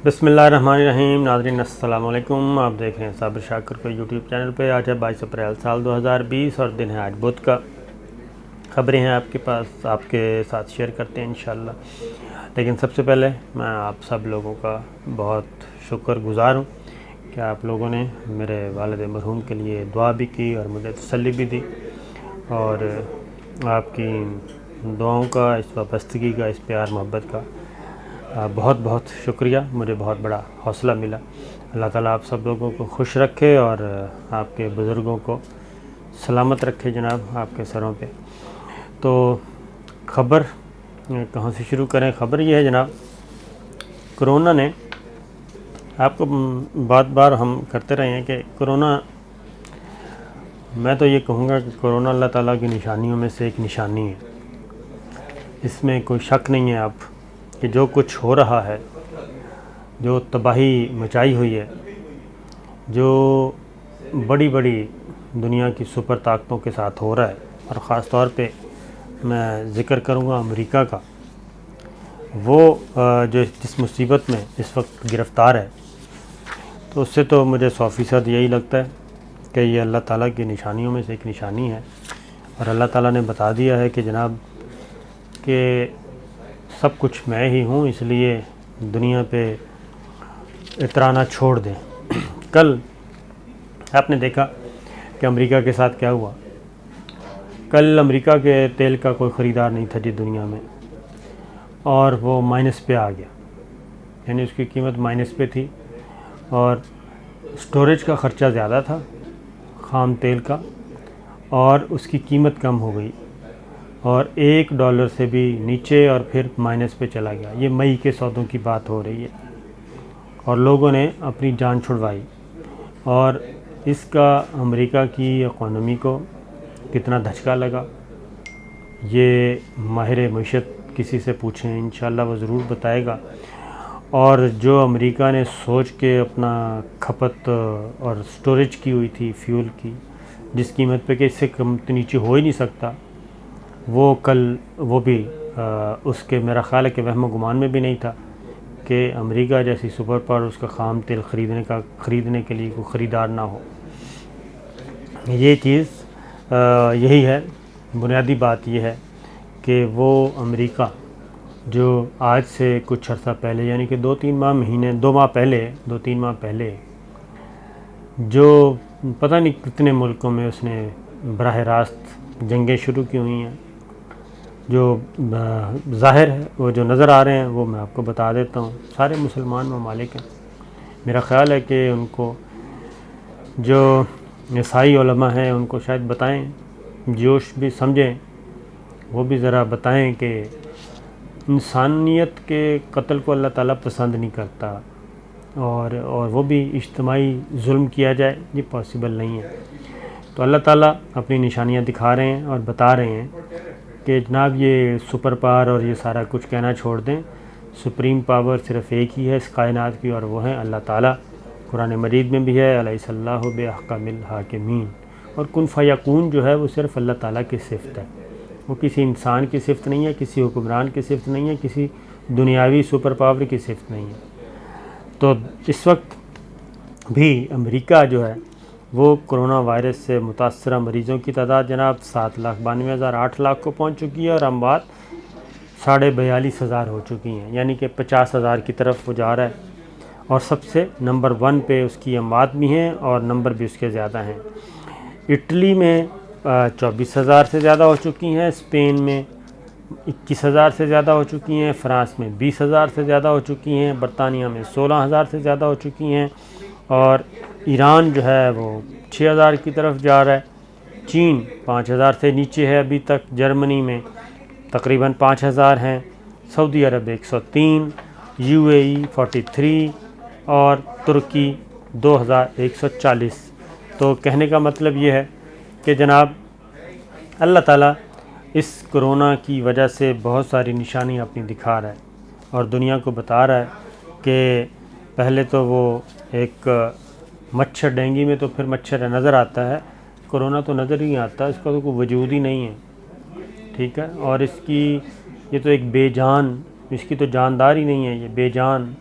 بسم اللہ الرحمن الرحیم۔ ناظرین السلام علیکم، آپ دیکھ رہے ہیں صابر شاکر کو یوٹیوب چینل پہ۔ آج ہے 22 اپریل سال 2020 اور دن ہے آج بدھ کا۔ خبریں ہیں آپ کے پاس، آپ کے ساتھ شیئر کرتے ہیں انشاءاللہ۔ لیکن سب سے پہلے میں آپ سب لوگوں کا بہت شکر گزار ہوں کہ آپ لوگوں نے میرے والد مرحوم کے لیے دعا بھی کی اور مجھے تسلی بھی دی، اور آپ کی دعاؤں کا، اس وابستگی کا، اس پیار محبت کا بہت بہت شکریہ۔ مجھے بہت بڑا حوصلہ ملا۔ اللہ تعالیٰ آپ سب لوگوں کو خوش رکھے اور آپ کے بزرگوں کو سلامت رکھے جناب آپ کے سروں پہ۔ تو خبر کہاں سے شروع کریں؟ خبر یہ ہے جناب، کرونا نے آپ کو بار ہم کرتے رہے ہیں کہ کرونا، میں تو یہ کہوں گا کہ کرونا اللہ تعالیٰ کی نشانیوں میں سے ایک نشانی ہے۔ اس میں کوئی شک نہیں ہے آپ کہ جو کچھ ہو رہا ہے، جو تباہی مچائی ہوئی ہے، جو بڑی بڑی دنیا کی سپر طاقتوں کے ساتھ ہو رہا ہے، اور خاص طور پہ میں ذکر کروں گا امریکہ کا، وہ جو جس مصیبت میں اس وقت گرفتار ہے، تو اس سے تو مجھے 100% یہی لگتا ہے کہ یہ اللہ تعالیٰ کی نشانیوں میں سے ایک نشانی ہے۔ اور اللہ تعالیٰ نے بتا دیا ہے کہ جناب کہ سب کچھ میں ہی ہوں، اس لیے دنیا پہ اترانا چھوڑ دیں۔ کل آپ نے دیکھا کہ امریکہ کے ساتھ کیا ہوا۔ کل امریکہ کے تیل کا کوئی خریدار نہیں تھا جی دنیا میں، اور وہ مائنس پہ آ گیا، یعنی اس کی قیمت مائنس پہ تھی، اور سٹوریج کا خرچہ زیادہ تھا خام تیل کا، اور اس کی قیمت کم ہو گئی، اور $1 سے بھی نیچے، اور پھر مائنس پہ چلا گیا۔ یہ مئی کے سودوں کی بات ہو رہی ہے، اور لوگوں نے اپنی جان چھڑوائی، اور اس کا امریکہ کی اکانومی کو کتنا دھچکا لگا، یہ ماہر معیشت کسی سے پوچھیں انشاءاللہ وہ ضرور بتائے گا۔ اور جو امریکہ نے سوچ کے اپنا کھپت اور سٹوریج کی ہوئی تھی فیول کی، جس قیمت پہ کہ اس سے کم نیچے ہو ہی نہیں سکتا، وہ کل وہ بھی اس کے میرا خیال ہے کہ وہم و گمان میں بھی نہیں تھا کہ امریکہ جیسی سپر پاور اس کا خام تیل خریدنے کے لیے کوئی خریدار نہ ہو۔ یہ چیز یہی ہے، بنیادی بات یہ ہے کہ وہ امریکہ جو آج سے کچھ عرصہ پہلے، یعنی کہ 2 ماہ پہلے جو پتہ نہیں کتنے ملکوں میں اس نے براہ راست جنگیں شروع کی ہوئی ہیں، جو ظاہر ہے، وہ جو نظر آ رہے ہیں وہ میں آپ کو بتا دیتا ہوں۔ سارے مسلمان ممالک ہیں۔ میرا خیال ہے کہ ان کو جو عیسائی علماء ہیں ان کو شاید بتائیں، جوش بھی سمجھیں، وہ بھی ذرا بتائیں کہ انسانیت کے قتل کو اللہ تعالیٰ پسند نہیں کرتا، اور وہ بھی اجتماعی ظلم کیا جائے، یہ پاسبل نہیں ہے۔ تو اللہ تعالیٰ اپنی نشانیاں دکھا رہے ہیں اور بتا رہے ہیں کہ جناب یہ سپر پاور اور یہ سارا کچھ کہنا چھوڑ دیں۔ سپریم پاور صرف ایک ہی ہے اس کائنات کی، اور وہ ہے اللہ تعالیٰ۔ قرآن مجید میں بھی ہے الیس اللہ باحکم الحاکمین، اور کن فیکون جو ہے وہ صرف اللہ تعالیٰ کی صفت ہے، وہ کسی انسان کی صفت نہیں ہے، کسی حکمران کی صفت نہیں ہے، کسی دنیاوی سپر پاور کی صفت نہیں ہے۔ تو اس وقت بھی امریکہ جو ہے وہ کرونا وائرس سے متاثرہ مریضوں کی تعداد جناب 7,92,000 8 لاکھ کو پہنچ چکی ہے، اور اموات 42,500 ہو چکی ہیں، یعنی کہ 50,000 کی طرف وہ جا رہا ہے۔ اور سب سے نمبر 1 پہ اس کی اموات بھی ہیں اور نمبر بھی اس کے زیادہ ہیں۔ اٹلی میں 24,000 سے زیادہ ہو چکی ہیں، اسپین میں 21,000 سے زیادہ ہو چکی ہیں، فرانس میں 20,000 سے زیادہ ہو چکی ہیں، برطانیہ میں 16,000 سے زیادہ ہو چکی ہیں، اور ایران جو ہے وہ 6,000 کی طرف جا رہا ہے۔ چین 5,000 سے نیچے ہے ابھی تک، جرمنی میں تقریباً 5,000 ہیں، سعودی عرب 103، UAE 43، اور ترکی 2,140۔ تو کہنے کا مطلب یہ ہے کہ جناب اللہ تعالیٰ اس کرونا کی وجہ سے بہت ساری نشانیاں اپنی دکھا رہا ہے، اور دنیا کو بتا رہا ہے کہ پہلے تو وہ ایک مچھر، ڈینگی میں تو پھر مچھر نظر آتا ہے، کرونا تو نظر ہی آتا ہے، اس کا تو کوئی وجود ہی نہیں ہے، ٹھیک ہے۔ اور یہ تو ایک بے جان، اس کی تو جاندار ہی نہیں ہے، یہ بے جان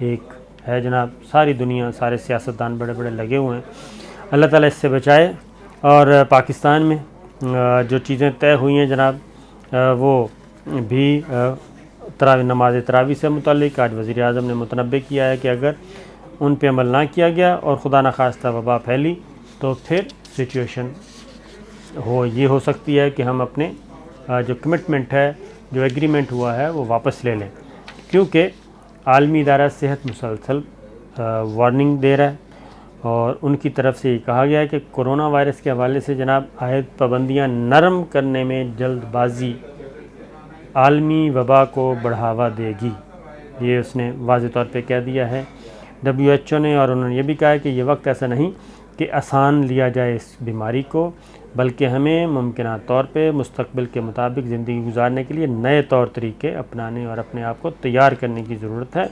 ایک ہے جناب، ساری دنیا، سارے سیاستدان بڑے بڑے لگے ہوئے ہیں، اللہ تعالیٰ اس سے بچائے۔ اور پاکستان میں جو چیزیں طے ہوئی ہیں جناب، وہ بھی نماز تراویح سے متعلق آج وزیر اعظم نے متنبع کیا ہے کہ اگر ان پہ عمل نہ کیا گیا اور خدا نخواستہ وبا پھیلی تو پھر سچویشن یہ ہو سکتی ہے کہ ہم اپنے جو کمٹمنٹ ہے، جو ایگریمنٹ ہوا ہے، وہ واپس لے لیں، کیونکہ عالمی ادارہ صحت مسلسل وارننگ دے رہا ہے اور ان کی طرف سے یہ کہا گیا ہے کہ کرونا وائرس کے حوالے سے جناب عائد پابندیاں نرم کرنے میں جلد بازی عالمی وبا کو بڑھاوا دے گی، یہ اس نے واضح طور پہ کہہ دیا ہے WHO نے۔ اور انہوں نے یہ بھی کہا ہے کہ یہ وقت ایسا نہیں کہ آسان لیا جائے اس بیماری کو، بلکہ ہمیں ممکنہ طور پہ مستقبل کے مطابق زندگی گزارنے کے لیے نئے طور طریقے اپنانے اور اپنے آپ کو تیار کرنے کی ضرورت ہے۔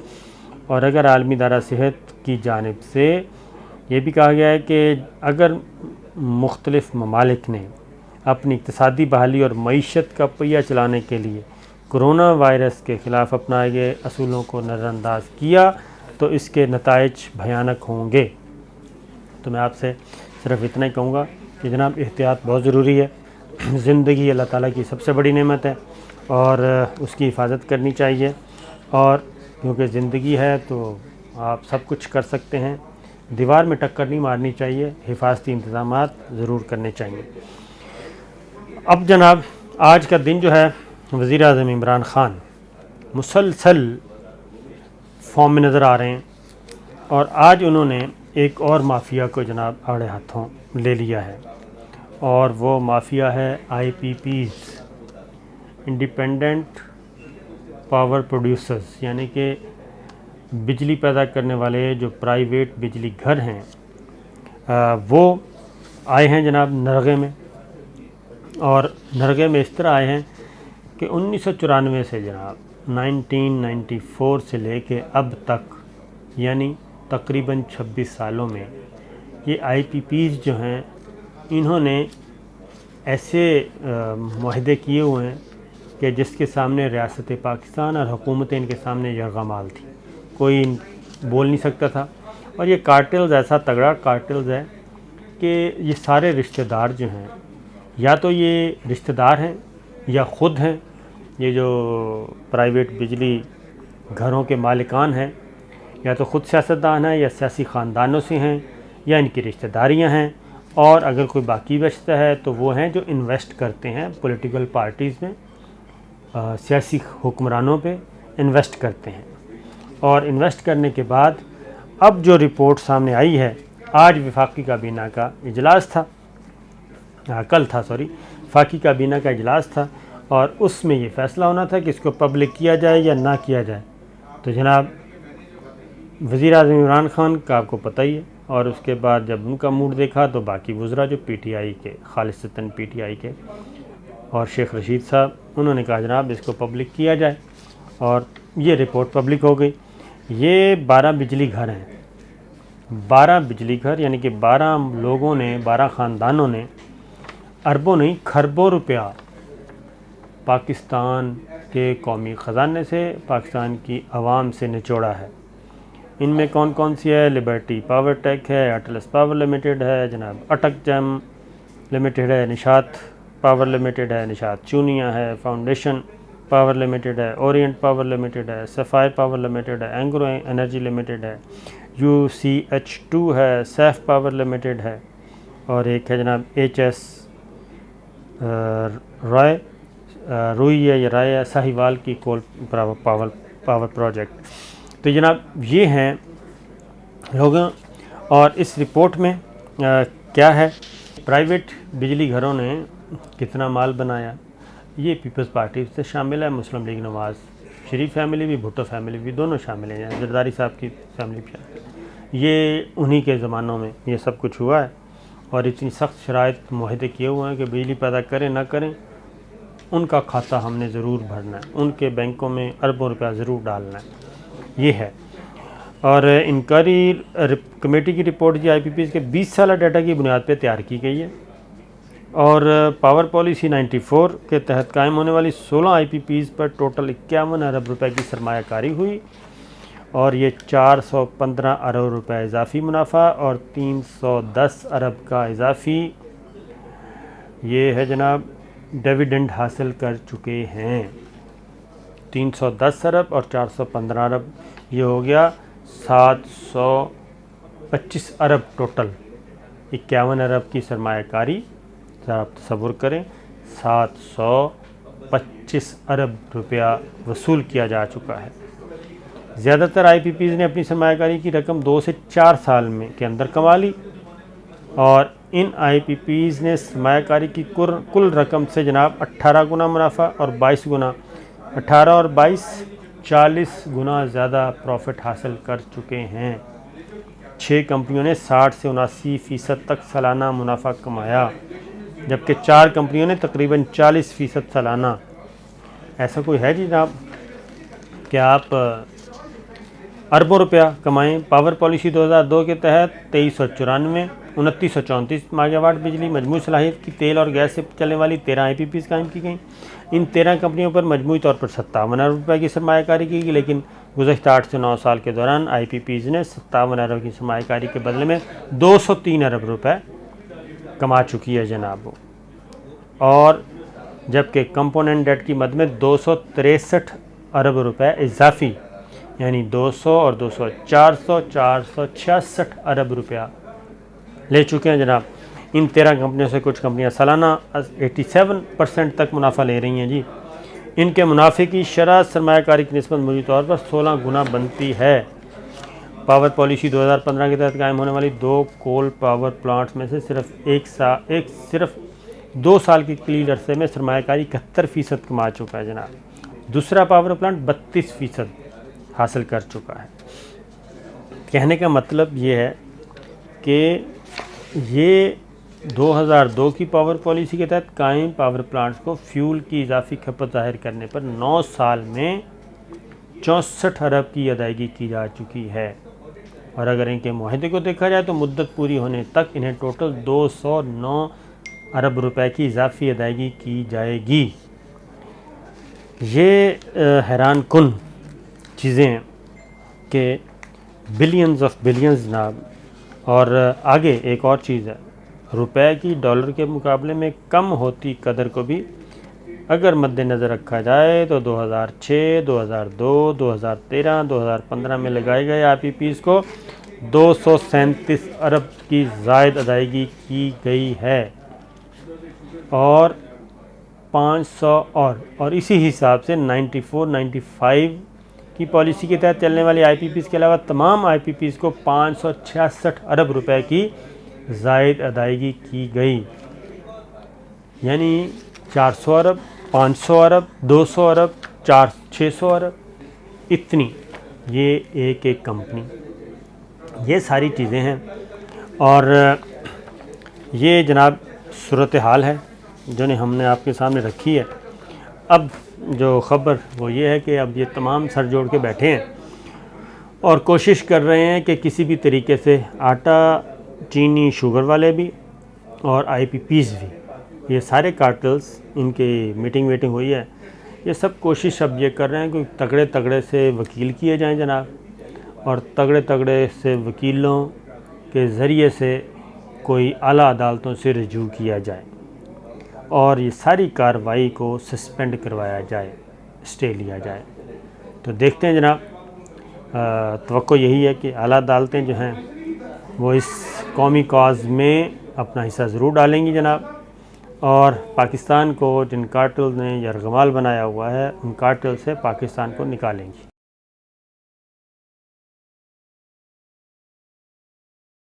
اور اگر عالمی ادارہ صحت کی جانب سے یہ بھی کہا گیا ہے کہ اگر مختلف ممالک نے اپنی اقتصادی بحالی اور معیشت کا پہیہ چلانے کے لیے کرونا وائرس کے خلاف اپنائے گئے اصولوں کو نظر انداز کیا تو اس کے نتائج بھیانک ہوں گے۔ تو میں آپ سے صرف اتنا ہی کہوں گا کہ جناب احتیاط بہت ضروری ہے، زندگی اللہ تعالیٰ کی سب سے بڑی نعمت ہے اور اس کی حفاظت کرنی چاہیے، اور کیونکہ زندگی ہے تو آپ سب کچھ کر سکتے ہیں، دیوار میں ٹکر نہیں مارنی چاہیے، حفاظتی انتظامات ضرور کرنے چاہیے۔ اب جناب آج کا دن جو ہے، وزیر اعظم عمران خان مسلسل فارم میں نظر آ رہے ہیں، اور آج انہوں نے ایک اور مافیا کو جناب آڑے ہاتھوں لے لیا ہے، اور وہ مافیا ہے IPPs، انڈیپینڈنٹ پاور پروڈیوسرز، یعنی کہ بجلی پیدا کرنے والے جو پرائیویٹ بجلی گھر ہیں، وہ آئے ہیں جناب نرغے میں، اور نرغے میں اس طرح آئے ہیں کہ 1994 سے جناب 1994 سے لے کے اب تک، یعنی تقریباً 26 سالوں میں یہ IPPs جو ہیں انہوں نے ایسے معاہدے کیے ہوئے ہیں کہ جس کے سامنے ریاست پاکستان اور حکومتیں ان کے سامنے یرغمال تھی، کوئی بول نہیں سکتا تھا۔ اور یہ کارٹلز ایسا تگڑا کارٹلز ہے کہ یہ سارے رشتہ دار جو ہیں، یا تو یہ رشتہ دار ہیں یا خود ہیں، یہ جو پرائیویٹ بجلی گھروں کے مالکان ہیں، یا تو خود سیاستدان ہیں یا سیاسی خاندانوں سے ہیں یا ان کی رشتہ داریاں ہیں، اور اگر کوئی باقی بچتا ہے تو وہ ہیں جو انویسٹ کرتے ہیں پولیٹیکل پارٹیز میں، سیاسی حکمرانوں پہ انویسٹ کرتے ہیں۔ اور انویسٹ کرنے کے بعد اب جو رپورٹ سامنے آئی ہے، آج وفاقی کابینہ کا اجلاس تھا، کل تھا وفاقی کابینہ کا اجلاس تھا، اور اس میں یہ فیصلہ ہونا تھا کہ اس کو پبلک کیا جائے یا نہ کیا جائے۔ تو جناب وزیر اعظم عمران خان کا آپ کو پتہ ہی ہے، اور اس کے بعد جب ان کا موڈ دیکھا تو باقی وزراء جو PTI کے، خالصتاً PTI کے، اور شیخ رشید صاحب، انہوں نے کہا جناب اس کو پبلک کیا جائے، اور یہ رپورٹ پبلک ہو گئی۔ یہ 12 بجلی گھر ہیں، 12 بجلی گھر، یعنی کہ 12 لوگوں نے، 12 خاندانوں نے اربوں نہیں کھربوں روپیہ پاکستان کے قومی خزانے سے، پاکستان کی عوام سے نچوڑا ہے۔ ان میں کون کون سی ہے؟ لبرٹی پاور ٹیک ہے، اٹلس پاور لمیٹڈ ہے، جناب اٹک جیم لمیٹڈ ہے، نشاط پاور لمیٹڈ ہے، نشاط چونیا ہے، فاؤنڈیشن پاور لمیٹڈ ہے، اورینٹ پاور لمیٹڈ ہے، سفائر پاور لمیٹڈ ہے، اینگرو انرجی لمیٹڈ ہے، UCH2 ہے، سیف پاور لمیٹڈ ہے، اور ایک ہے جناب HS روئی ہے یا رائے ہے، ساہیوال کی کول پاور پروجیکٹ۔ تو جناب یہ ہیں لوگوں، اور اس رپورٹ میں کیا ہے، پرائیویٹ بجلی گھروں نے کتنا مال بنایا، یہ پیپلز پارٹی سے شامل ہے، مسلم لیگ نواز شریف فیملی بھی، بھٹو فیملی بھی، دونوں شامل ہیں، زرداری صاحب کی فیملی بھی شامل ہے۔ یہ انہی کے زمانوں میں یہ سب کچھ ہوا ہے، اور اتنی سخت شرائط معاہدے کیے ہوئے ہیں کہ بجلی پیدا کریں نہ کریں ان کا کھاتہ ہم نے ضرور بھرنا ہے، ان کے بینکوں میں اربوں روپیہ ضرور ڈالنا ہے، یہ ہے۔ اور انکوائری کمیٹی کی رپورٹ جی IPPs کے 20 سالہ ڈیٹا کی بنیاد پہ تیار کی گئی ہے، اور پاور پالیسی 94 کے تحت قائم ہونے والی 16 IPPs پر ٹوٹل 51 ارب روپے کی سرمایہ کاری ہوئی، اور یہ 415 ارب روپے اضافی منافع اور 310 ارب کا اضافی یہ ہے جناب ڈیویڈنڈ حاصل کر چکے ہیں۔ 310 ارب اور 415 ارب، یہ ہو گیا 725 ارب ٹوٹل۔ 51 ارب کی سرمایہ کاری، ذرا آپ تصور کریں، 725 ارب روپیہ وصول کیا جا چکا ہے۔ زیادہ تر آئی پی پیز نے اپنی سرمایہ کاری کی رقم 2 سے 4 سال کے اندر کما لی، اور ان آئی پی پیز نے سرمایہ کاری کی کل رقم سے جناب 18 گنا منافع اور 22 گنا 18 اور 22 40 گنا زیادہ پروفٹ حاصل کر چکے ہیں۔ 6 کمپنیوں نے 60 سے 79% تک سالانہ منافع کمایا، جبکہ 4 کمپنیوں نے تقریباً 40% سالانہ۔ ایسا کوئی ہے جی جناب کہ آپ اربوں روپیہ کمائیں؟ پاور پالیسی 2002 کے تحت 2394 2934 میگا واٹ بجلی مجموعی صلاحیت کی تیل اور گیس سے چلنے والی 13 آئی پی پیز قائم کی گئیں۔ ان 13 کمپنیوں پر مجموعی طور پر 57 ارب روپے کی سرمایہ کاری کی گئی، لیکن گزشتہ 8 سے 9 سال کے دوران آئی پی پیز نے 57 ارب کی سرمایہ کاری کے بدلے میں 203 ارب روپے کما چکی ہے جناب۔ اور جبکہ کمپوننٹ ڈیٹ کی مد میں 263 ارب روپے اضافی، یعنی 200 اور 200 466 ارب روپیہ لے چکے ہیں جناب۔ ان 13 کمپنیوں سے کچھ کمپنیاں سالانہ 87% تک منافع لے رہی ہیں جی۔ ان کے منافع کی شرح سرمایہ کاری کی نسبت مجموعی طور پر 16 گنا بنتی ہے۔ پاور پالیسی 2015 کے تحت قائم ہونے والی 2 کول پاور پلانٹس میں سے صرف 2 سال کے قلیل عرصے میں سرمایہ کاری 71% کما چکا ہے جناب۔ دوسرا پاور پلانٹ 32% حاصل کر چکا ہے۔ کہنے کا مطلب یہ ہے کہ یہ 2002 کی پاور پالیسی کے تحت قائم پاور پلانٹس کو فیول کی اضافی کھپت ظاہر کرنے پر 9 سال میں 64 ارب کی ادائیگی کی جا چکی ہے، اور اگر ان کے معاہدے کو دیکھا جائے تو مدت پوری ہونے تک انہیں ٹوٹل 209 ارب روپے کی اضافی ادائیگی کی جائے گی۔ یہ حیران کن چیزیں ہیں کہ بلینز آف بلینز جناب۔ اور آگے ایک اور چیز ہے، روپے کی ڈالر کے مقابلے میں کم ہوتی قدر کو بھی اگر مد نظر رکھا جائے تو 2006 2002 2013 2015 میں لگائے گئے آئی پی پیز کو 237 ارب کی زائد ادائیگی کی گئی ہے، اور 500 اور اسی حساب سے 94-95 کی پالیسی کے تحت چلنے والی آئی پی پیز کے علاوہ تمام آئی پی پیز کو 566 ارب روپے کی زائد ادائیگی کی گئی، یعنی 400 ارب 500 ارب 200 ارب 600 ارب، اتنی یہ ایک کمپنی۔ یہ ساری چیزیں ہیں، اور یہ جناب صورتحال ہے جو ہم نے آپ کے سامنے رکھی ہے۔ اب جو خبر وہ یہ ہے کہ اب یہ تمام سر جوڑ کے بیٹھے ہیں اور کوشش کر رہے ہیں کہ کسی بھی طریقے سے آٹا، چینی، شوگر والے بھی اور آئی پی پیز بھی، یہ سارے کارٹلز، ان کی میٹنگ ہوئی ہے، یہ سب کوشش اب یہ کر رہے ہیں کہ تگڑے سے وکیل کیے جائیں جناب، اور تگڑے سے وکیلوں کے ذریعے سے کوئی اعلیٰ عدالتوں سے رجوع کیا جائے اور یہ ساری کارروائی کو سسپینڈ کروایا جائے، اسٹے لیا جائے۔ تو دیکھتے ہیں جناب، توقع یہی ہے کہ اعلیٰ عدالتیں جو ہیں وہ اس قومی کاز میں اپنا حصہ ضرور ڈالیں گی جناب، اور پاکستان کو جن کارٹل نے یرغمال بنایا ہوا ہے ان کارٹل سے پاکستان کو نکالیں گی۔